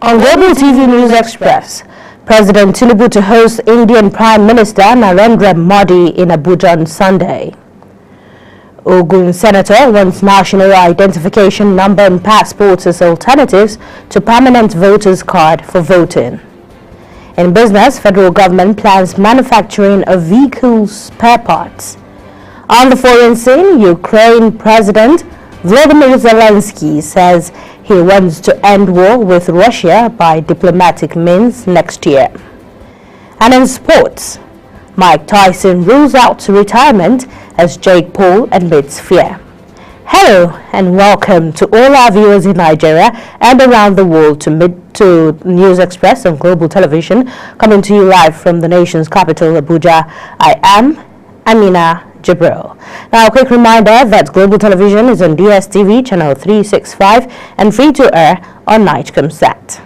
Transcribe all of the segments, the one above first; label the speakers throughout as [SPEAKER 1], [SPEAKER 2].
[SPEAKER 1] On Global TV News Express, President Tinubu to host Indian Prime Minister Narendra Modi in Abuja on Sunday. Ogun Senator wants national identification number and passports as alternatives to permanent voters card for voting. In business, federal government plans manufacturing of vehicle spare parts. On the foreign scene, Ukraine President Volodymyr Zelensky says he wants to end war with Russia by diplomatic means next year. And in sports, Mike Tyson rules out retirement as Jake Paul admits fear. Hello and welcome to all our viewers in Nigeria and around the world to News Express on Global Television, coming to you live from the nation's capital, Abuja. I am Amina Jibril. Now, a quick reminder that Global Television is on DSTV channel 365 and free to air on Nigecomsat.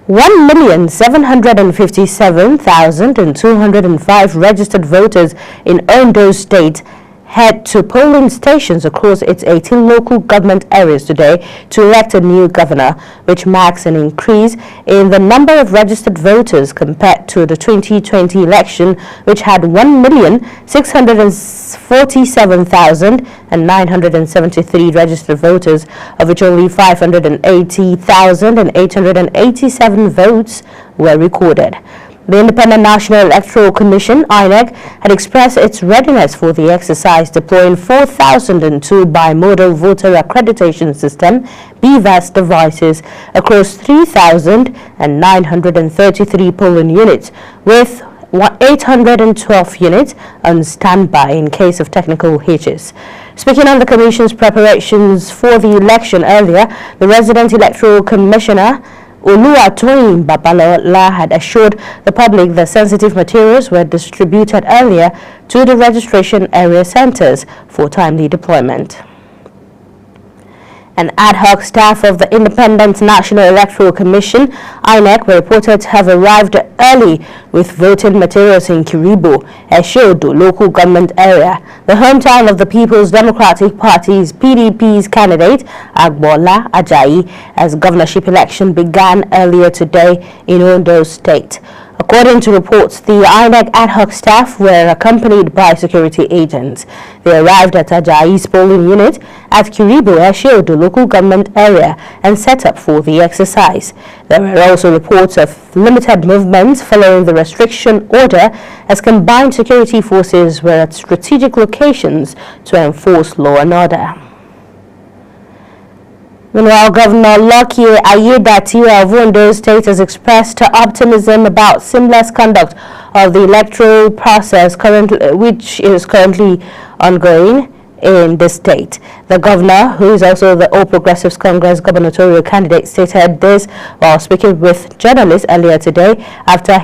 [SPEAKER 1] 1,757,205 registered voters in Ondo State head to polling stations across its 18 local government areas today to elect a new governor, which marks an increase in the number of registered voters compared to the 2020 election, which had 1,647,973 registered voters, of which only 580,887 votes were recorded. The Independent National Electoral Commission, INEC, had expressed its readiness for the exercise, deploying 4,002 bimodal voter accreditation system (BVAS) devices across 3,933 polling units, with 812 units on standby in case of technical hitches. Speaking on the Commission's preparations for the election earlier, the Resident Electoral Commissioner Oluwatoyin Babalola had assured the public that sensitive materials were distributed earlier to the registration area centers for timely deployment. An ad hoc staff of the Independent National Electoral Commission, INEC, were reported to have arrived early with voting materials in Kiribo, Eshodo local government area, the hometown of the People's Democratic Party's PDP's candidate, Agbola Ajayi, as governorship election began earlier today in Ondo State. According to reports, the INEC ad hoc staff were accompanied by security agents. They arrived at Ajayi's polling unit at Kiribo, Eshodo local government area and set up for the exercise. There were also reports of limited movements following the restriction order, as combined security forces were at strategic locations to enforce law and order. Meanwhile, Governor Lucky Aiyedatiwa of Ondo State has expressed optimism about seamless conduct of the electoral process which is currently ongoing in the state. The governor, who is also the All Progressives Congress gubernatorial candidate, stated this while speaking with journalists earlier today after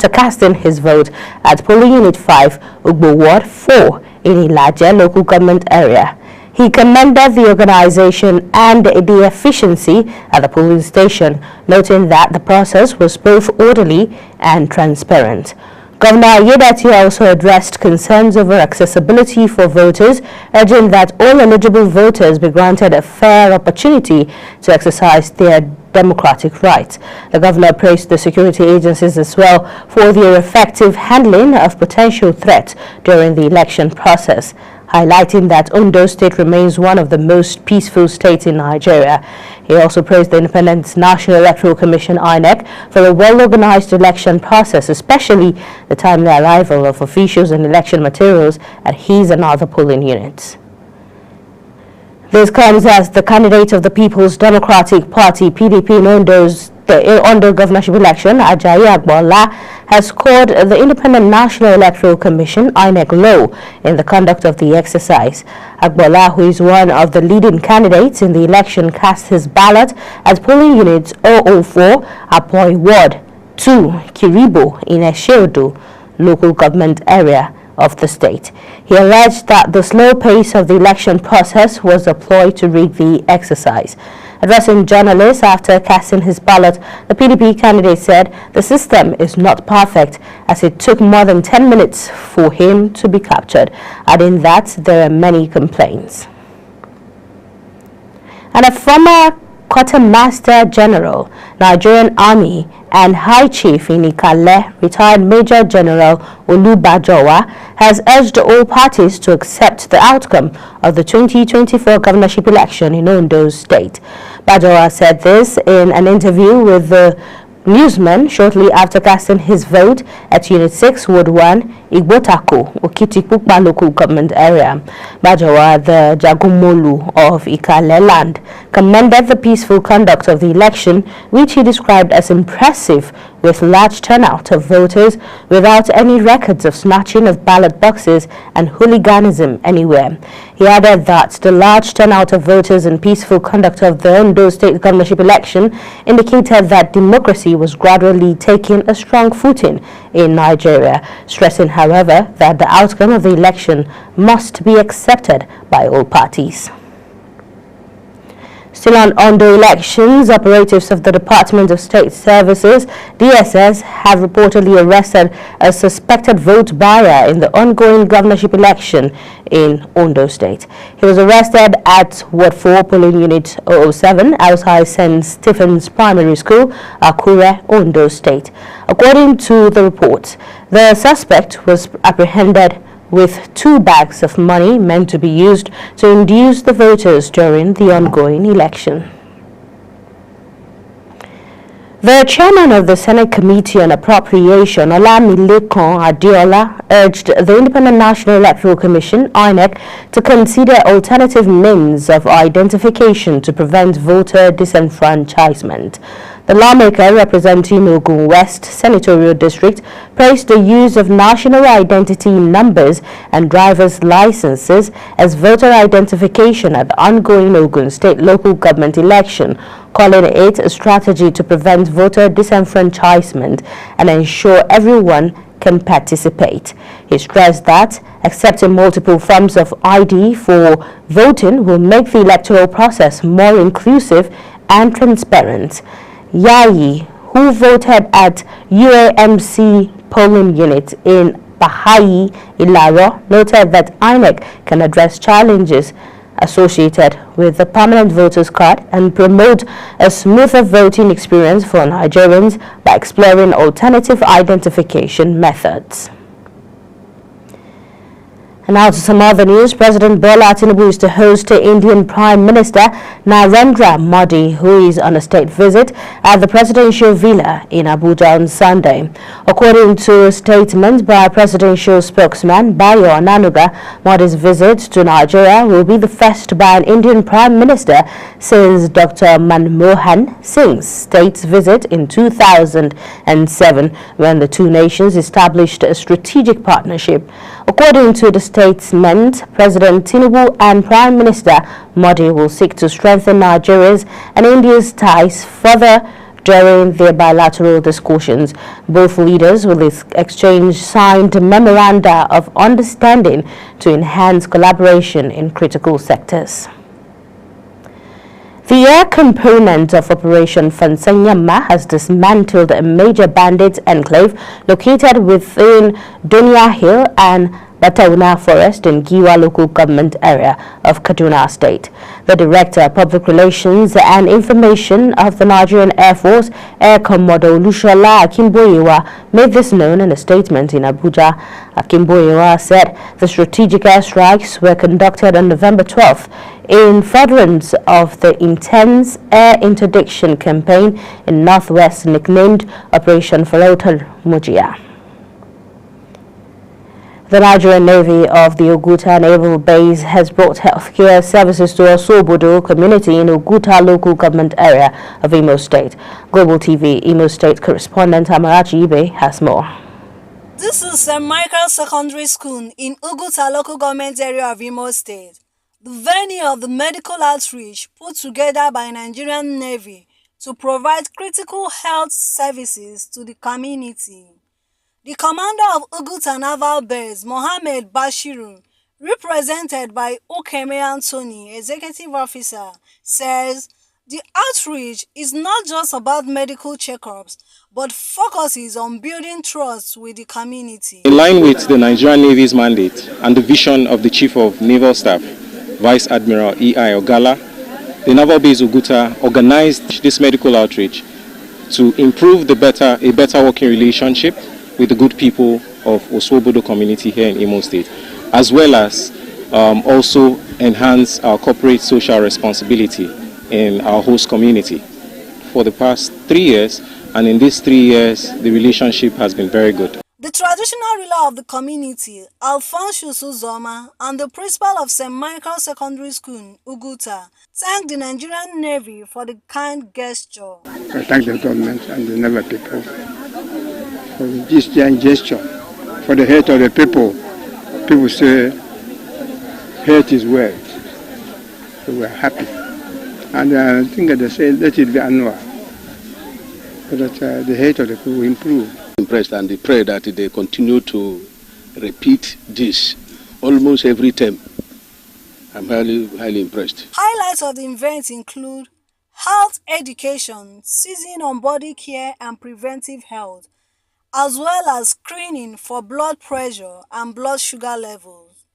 [SPEAKER 1] casting his vote at polling unit 5, Ugbo Ward 4 in Ilaje local government area. He commended the organization and the efficiency at the polling station, noting that the process was both orderly and transparent. Governor Aiyedatiwa also addressed concerns over accessibility for voters, urging that all eligible voters be granted a fair opportunity to exercise their democratic rights. The governor praised the security agencies as well for their effective handling of potential threats during the election process, highlighting that Ondo State remains one of the most peaceful states in Nigeria. He also praised the Independent National Electoral Commission, INEC, for a well-organized election process, especially the timely arrival of officials and election materials at his and other polling units. This comes as the candidate of the People's Democratic Party, PDP, in the Ondo governorship election, Ajayi Agbola, has scored the Independent National Electoral Commission, INEC, low in the conduct of the exercise. Agbola, who is one of the leading candidates in the election, cast his ballot at polling unit 004, Apoy Ward 2, Kiribo, in Eshodo local government area of the state. He alleged that the slow pace of the election process was a ploy to rig the exercise. Addressing journalists after casting his ballot, the PDP candidate said the system is not perfect, as it took more than 10 minutes for him to be captured, adding that there are many complaints. And a former Quartermaster General, Nigerian Army, and High Chief in Ikale, retired Major General Olubajowa, has urged all parties to accept the outcome of the 2024 governorship election in Ondo State. Bajowa said this in an interview with the newsman shortly after casting his vote at Unit 6, Ward 1, Igbotako, Okitikpukpa local government area. Bajowa, the Jagumolu of Ikale land, commended the peaceful conduct of the election, which he described as impressive, with large turnout of voters without any records of snatching of ballot boxes and hooliganism anywhere. He added that the large turnout of voters and peaceful conduct of the Ondo State governorship election indicated that democracy was gradually taking a strong footing in Nigeria, stressing, however, that the outcome of the election must be accepted by all parties. Still on Ondo elections, operatives of the Department of State Services, DSS, have reportedly arrested a suspected vote buyer in the ongoing governorship election in Ondo State. He was arrested at Ward 4 Polling Unit 007 outside St. Stephen's Primary School, Akure, Ondo State. According to the report, the suspect was apprehended with 2 bags of money meant to be used to induce the voters during the ongoing election. The chairman of the Senate Committee on Appropriation, Olamilekan Adeola, urged the Independent National Electoral Commission, INEC, to consider alternative means of identification to prevent voter disenfranchisement. The lawmaker representing Ogun West Senatorial District praised the use of national identity numbers and driver's licenses as voter identification at the ongoing Ogun State local government election, calling it a strategy to prevent voter disenfranchisement and ensure everyone can participate. He stressed that accepting multiple forms of ID for voting will make the electoral process more inclusive and transparent. Yayi, who voted at UAMC polling unit in Bahai, Ilaro, noted that INEC can address challenges associated with the permanent voters card and promote a smoother voting experience for Nigerians by exploring alternative identification methods. And now to some other news. President Bola Tinubu is to host the Indian Prime Minister Narendra Modi, who is on a state visit at the presidential villa in Abuja on Sunday. According to a statement by presidential spokesman Bayo Onanuga, Modi's visit to Nigeria will be the first by an Indian Prime Minister since Dr. Manmohan Singh's state's visit in 2007, when the two nations established a strategic partnership. According to the statement, President Tinubu and Prime Minister Modi will seek to strengthen Nigeria's and India's ties further during their bilateral discussions. Both leaders will exchange signed memoranda of understanding to enhance collaboration in critical sectors. The air component of Operation Fansanyama has dismantled a major bandit enclave located within Donia Hill and Batauna Forest in Giwa local government area of Kaduna State. The Director of Public Relations and Information of the Nigerian Air Force, Air Commodore Lushola Akimboyewa, made this known in a statement in Abuja. Akimboyewa said the strategic airstrikes were conducted on November 12th in furtherance of the intense air interdiction campaign in Northwest nicknamed Operation Farautar Mujia. The Nigerian Navy of the Oguta Naval Base has brought healthcare services to Osobodo community in Oguta local government area of Imo State. Global TV Imo State correspondent Amarachi Ibe has more.
[SPEAKER 2] This is St. Michael Secondary School in Oguta local government area of Imo State, the venue of the medical outreach put together by Nigerian Navy to provide critical health services to the community. The commander of Oguta Naval Base, Mohammed Bashiru, represented by Okeme Anthony, executive officer, says the outreach is not just about medical checkups, but focuses on building trust with the community.
[SPEAKER 3] In line with the Nigerian Navy's mandate and the vision of the Chief of Naval Staff, Vice Admiral E.I. Ogala, the Naval Base Oguta organized this medical outreach to improve a better working relationship with the good people of Oswobodo community here in Imo State, as well as also enhance our corporate social responsibility in our host community. For the past 3 years, and in these 3 years, the relationship has been very good.
[SPEAKER 2] The traditional ruler of the community, Alphonsus Uzoma, and the principal of St. Michael Secondary School, Uguta, thanked the Nigerian Navy for the kind gesture.
[SPEAKER 4] I thank the government and the Naval people for this gesture, for the hate of the people. People say hate is wealth, so we are happy. And I think that they say let it be annual, so that the hate of the people will improve.
[SPEAKER 5] Impressed, and they pray that they continue to repeat this almost every term. I'm highly impressed.
[SPEAKER 2] Highlights of the event include health education, seizing on body care and preventive health, as well as screening for blood pressure and blood sugar levels.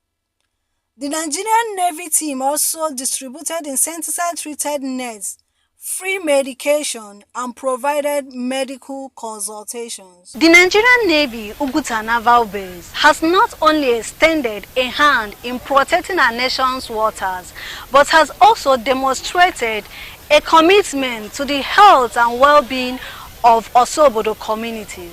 [SPEAKER 2] The Nigerian Navy team also distributed insecticide-treated nets, free medication, and provided medical consultations. The Nigerian Navy Uguta Naval Base has not only extended a hand in protecting our nation's waters, but has also demonstrated a commitment to the health and well-being of Oswobodo community.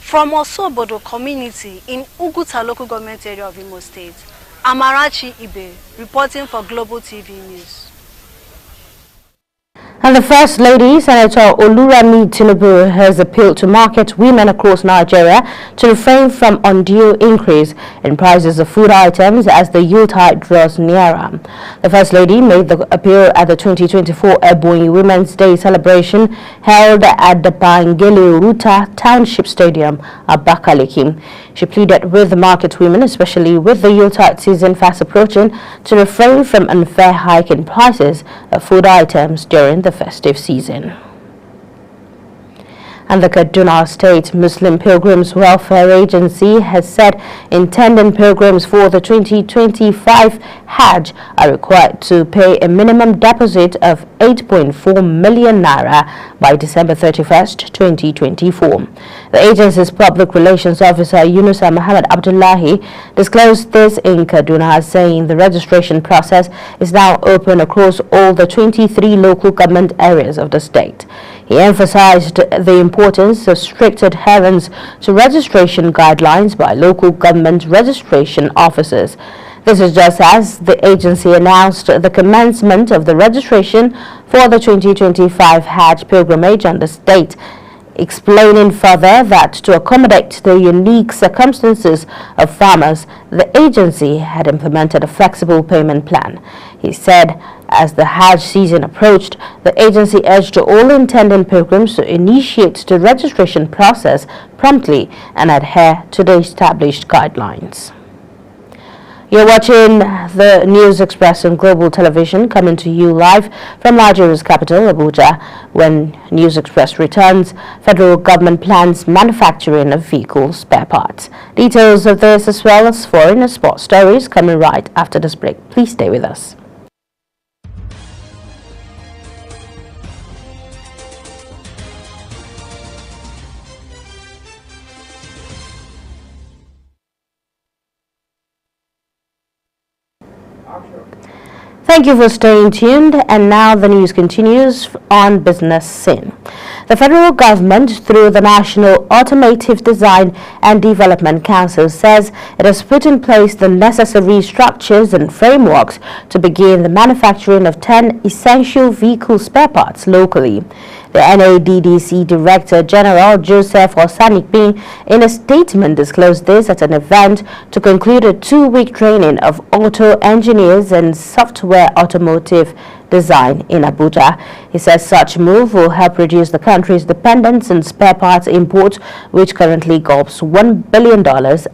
[SPEAKER 2] From Oswobodo community in Uguta local government area of Imo State, Amarachi Ibe reporting for Global TV News.
[SPEAKER 1] And the First Lady, Senator Olurami Tinubu, has appealed to market women across Nigeria to refrain from undue increase in prices of food items as the Yuletide draws nearer. The First Lady made the appeal at the 2024 Ebonyi Women's Day celebration held at the Bangele Ruta Township Stadium, Abakaliki. She pleaded with the market women, especially with the Yuletide season fast approaching, to refrain from unfair hike in prices of food items during the festive season. And the Kaduna State Muslim Pilgrims Welfare Agency has said intending pilgrims for the 2025 Hajj are required to pay a minimum deposit of 8.4 million naira by December 31st, 2024. The agency's public relations officer Yunusa Muhammad Abdullahi disclosed this in Kaduna, saying the registration process is now open across all the 23 local government areas of the state. He emphasized the importance of strict adherence to registration guidelines by local government registration officers. This is just as the agency announced the commencement of the registration for the 2025 Hajj pilgrimage on the state, explaining further that to accommodate the unique circumstances of farmers, the agency had implemented a flexible payment plan. He said as the Hajj season approached, the agency urged all intending pilgrims to initiate the registration process promptly and adhere to the established guidelines. You're watching the News Express on Global Television, coming to you live from Nigeria's capital, Abuja. When News Express returns, federal government plans manufacturing of vehicle spare parts. Details of this as well as foreign and sports stories coming right after this break. Please stay with us. Thank you for staying tuned, and now the news continues on Business Scene. The federal government, through the National Automotive Design and Development Council, says it has put in place the necessary structures and frameworks to begin the manufacturing of 10 essential vehicle spare parts locally. The NADDC Director General Joseph Osanikpin, in a statement, disclosed this at an event to conclude a 2-week training of auto engineers and software automotive design in Abuja. He says such move will help reduce the country's dependence on spare parts imports, which currently gulps $1 billion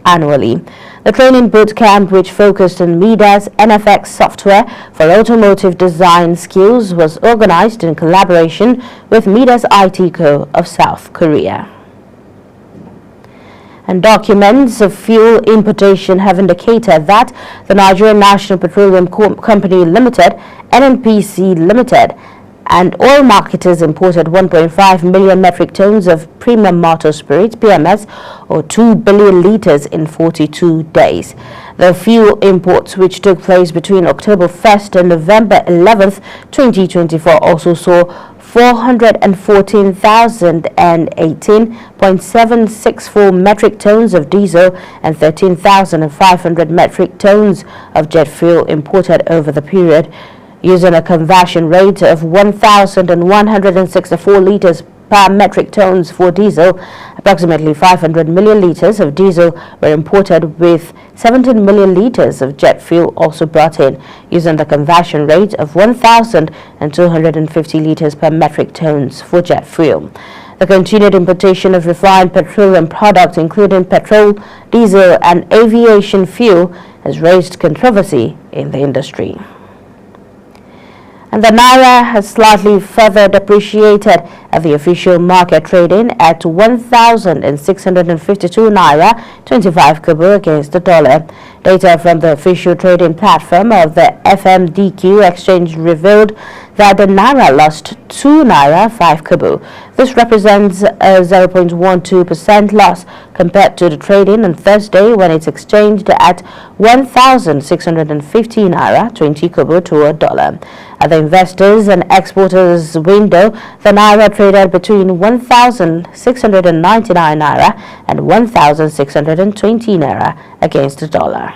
[SPEAKER 1] annually. The training boot camp, which focused on Midas NFX software for automotive design skills, was organized in collaboration with Midas IT Co. of South Korea. And documents of fuel importation have indicated that the Nigerian National Petroleum Company Limited, NNPC Limited, and oil marketers imported 1.5 million metric tons of premium motor spirit (PMS), or 2 billion liters in 42 days. The fuel imports, which took place between October 1st and November 11th, 2024, also saw 414,018.764 metric tons of diesel and 13,500 metric tons of jet fuel imported over the period, using a conversion rate of 1,164 liters per metric tons for diesel. Approximately 500 million liters of diesel were imported, with 17 million liters of jet fuel also brought in, using the conversion rate of 1,250 liters per metric tons for jet fuel. The continued importation of refined petroleum products, including petrol, diesel, and aviation fuel, has raised controversy in the industry. And the Naira has slightly further depreciated at the official market, trading at 1,652 Naira 25 kobo against the dollar. Data from the official trading platform of the FMDQ exchange revealed that the Naira lost 2 Naira 5 kobo. This represents a 0.12% loss compared to the trading on Thursday, when it's exchanged at 1,650 Naira 20 kobo to a dollar. At the investors and exporters window, the Naira traded between 1,699 Naira and 1,620 Naira against the dollar.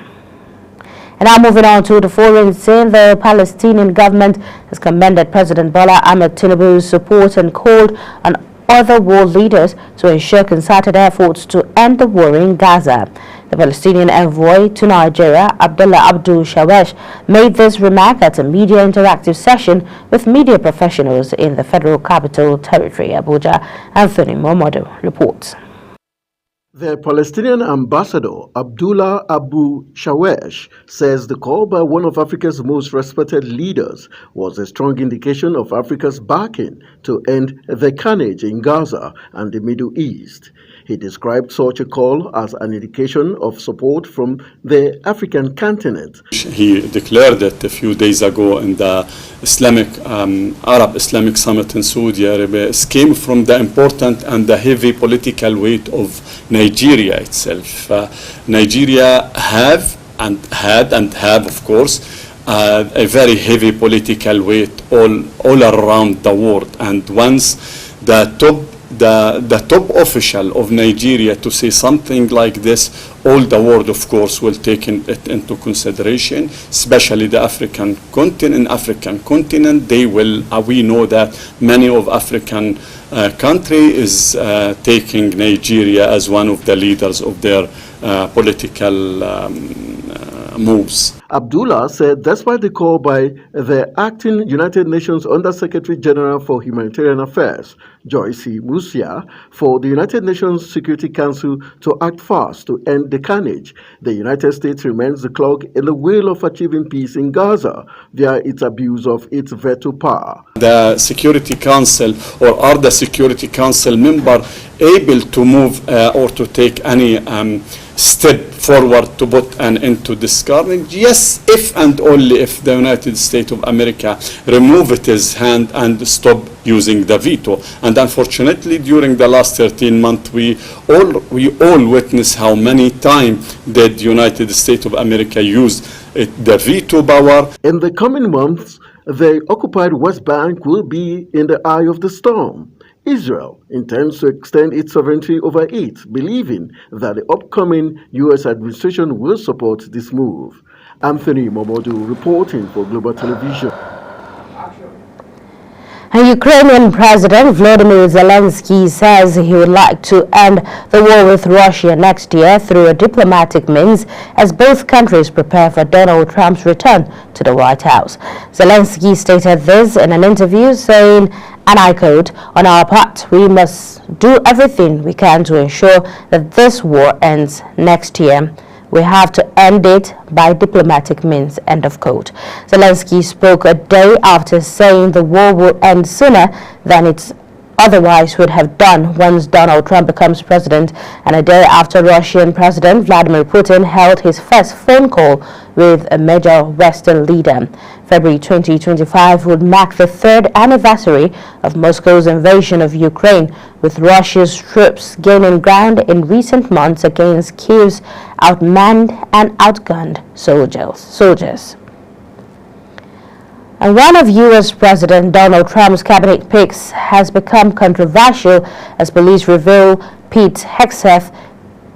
[SPEAKER 1] And now moving on to the foreign scene, the Palestinian government has commended President Bola Ahmed Tinubu's support and called on other world leaders to ensure concerted efforts to end the war in Gaza. The Palestinian envoy to Nigeria, Abdullah Abdul Shawesh, made this remark at a media interactive session with media professionals in the Federal Capital Territory, Abuja. Anthony Momodu reports.
[SPEAKER 6] The Palestinian ambassador, Abdullah Abu Shawesh, says the call by one of Africa's most respected leaders was a strong indication of Africa's backing to end the carnage in Gaza and the Middle East. He described such a call as an indication of support from the African continent.
[SPEAKER 7] He declared it a few days ago in the Arab Islamic Summit in Saudi Arabia. It came from the important and the heavy political weight of Nigeria itself. Nigeria have, of course, a very heavy political weight all around the world. And once the top official of Nigeria to say something like this, all the world, of course, will take it into consideration, especially the African continent. They will. We know that many of African country is taking Nigeria as one of the leaders of their political moves.
[SPEAKER 6] Abdullah said despite the call by the acting United Nations Under-Secretary General for Humanitarian Affairs, Joyce Musia, for the United Nations Security Council to act fast to end the carnage, the United States remains the clog in the wheel of achieving peace in Gaza via its abuse of its veto power.
[SPEAKER 7] The Security Council, or are the Security Council member able to move or to take any step forward to put an end to this carnage? Yes, if and only if the United States of America remove its hand and stop using the veto. And unfortunately, during the last 13 months, we all witness how many times did the United States of America use the veto power.
[SPEAKER 6] In the coming months, the occupied West Bank will be in the eye of the storm. Israel intends to extend its sovereignty over it, believing that the upcoming U.S. administration will support this move. Anthony Momodu reporting for Global Television.
[SPEAKER 1] Ukrainian President Volodymyr Zelensky says he would like to end the war with Russia next year through a diplomatic means, as both countries prepare for Donald Trump's return to the White House. Zelensky stated this in an interview, saying, and I quote, "On our part, we must do everything we can to ensure that this war ends next year. We have to end it by diplomatic means," end of quote. Zelensky spoke a day after saying the war will end sooner than it's otherwise would have done once Donald Trump becomes president, and a day after Russian President Vladimir Putin held his first phone call with a major Western leader. February 2025 would mark the third anniversary of Moscow's invasion of Ukraine, with Russia's troops gaining ground in recent months against Kyiv's outmanned and outgunned soldiers. And one of U.S. President Donald Trump's cabinet picks has become controversial as police reveal Pete Hegseth,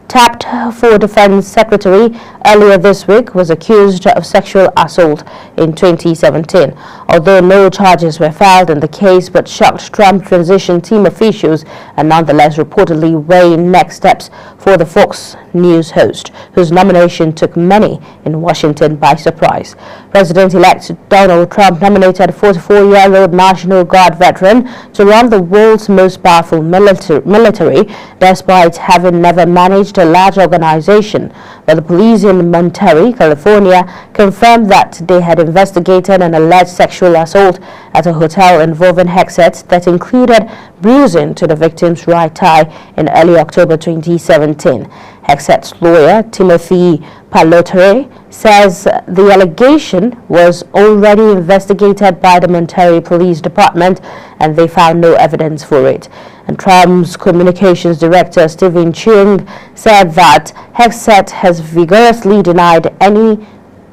[SPEAKER 1] tapped for Defense Secretary earlier this week, was accused of sexual assault in 2017. Although no charges were filed in the case, but shocked Trump transition team officials are nonetheless reportedly weighing next steps for the Fox News host, whose nomination took many in Washington by surprise. President-elect Donald Trump nominated a 44-year-old National Guard veteran to run the world's most powerful military, despite having never managed a large organization. But the police in Monterey, California, confirmed that they had investigated an alleged sexual assault at a hotel involving Hegseth that included bruising to the victim's right eye in early October 2017. Hegseth's lawyer, Timothy Palotre, says the allegation was already investigated by the Monterey Police Department and they found no evidence for it. And Trump's communications director, Stephen Chung, said that Hegseth has vigorously denied any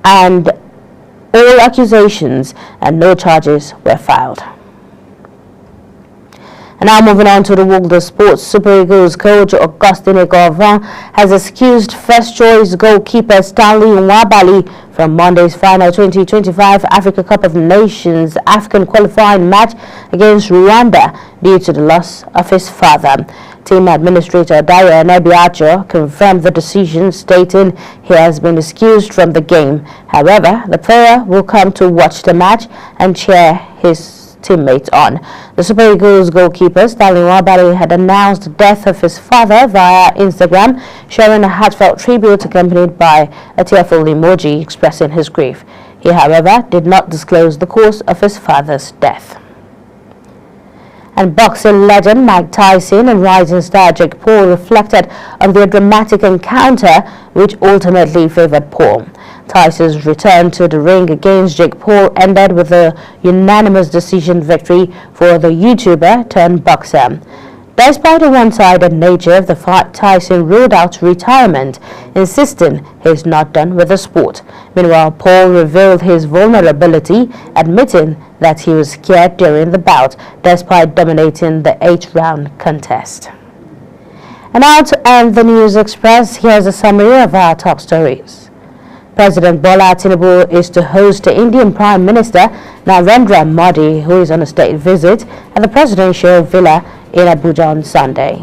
[SPEAKER 1] and all accusations and no charges were filed. And now moving on to the world of sports, Super Eagles coach Augustin Eguavoen has excused first-choice goalkeeper Stanley Nwabali from Monday's final 2025 Africa Cup of Nations AFCON qualifying match against Rwanda due to the loss of his father. Team administrator Dayo Nebiacho confirmed the decision, stating he has been excused from the game. However, the player will come to watch the match and cheer his teammates on. The Super Eagles goalkeeper Stanley Nwabali had announced the death of his father via Instagram, sharing a heartfelt tribute accompanied by a tearful emoji expressing his grief. He, however, did not disclose the cause of his father's death. And boxing legend Mike Tyson and rising star Jake Paul reflected on their dramatic encounter, which ultimately favored Paul. Tyson's return to the ring against Jake Paul ended with a unanimous decision victory for the YouTuber turned boxer. Despite the one-sided nature of the fight, Tyson ruled out retirement, insisting he's not done with the sport. Meanwhile, Paul revealed his vulnerability, admitting that he was scared during the bout, despite dominating the 8th-round contest. And now to end the News Express, here's a summary of our top stories. President Bola Tinubu is to host the Indian Prime Minister Narendra Modi, who is on a state visit at the presidential villa in Abuja on Sunday.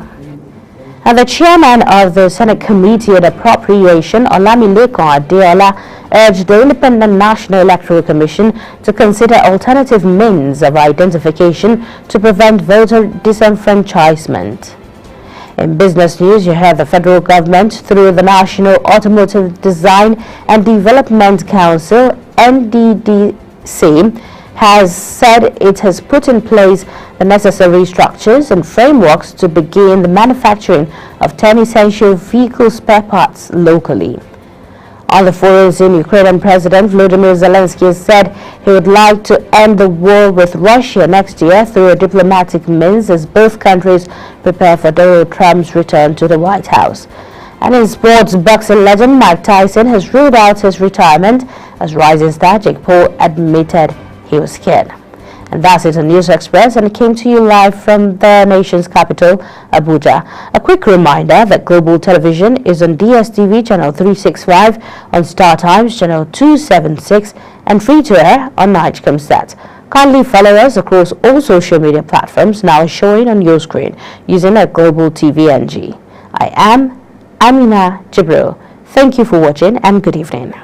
[SPEAKER 1] And the chairman of the Senate Committee on Appropriation, Olamilekan Adeola, urged the Independent National Electoral Commission to consider alternative means of identification to prevent voter disenfranchisement. In business news, you heard the federal government, through the National Automotive Design and Development Council, NDDC, has said it has put in place the necessary structures and frameworks to begin the manufacturing of 10 essential vehicle spare parts locally. On the foreign scene, Ukrainian President Volodymyr Zelensky said he would like to end the war with Russia next year through a diplomatic means as both countries prepare for Donald Trump's return to the White House. And in sports, boxing legend Mike Tyson has ruled out his retirement as rising star Jake Paul admitted he was scared. And that's it on News Express, and it came to you live from the nation's capital, Abuja. A quick reminder that Global Television is on DSTV channel 365, on Star Times channel 276, and free to air on Nigecomsat. Kindly follow us across all social media platforms now showing on your screen using a Global TV NG. I am Amina Jibril. Thank you for watching and good evening.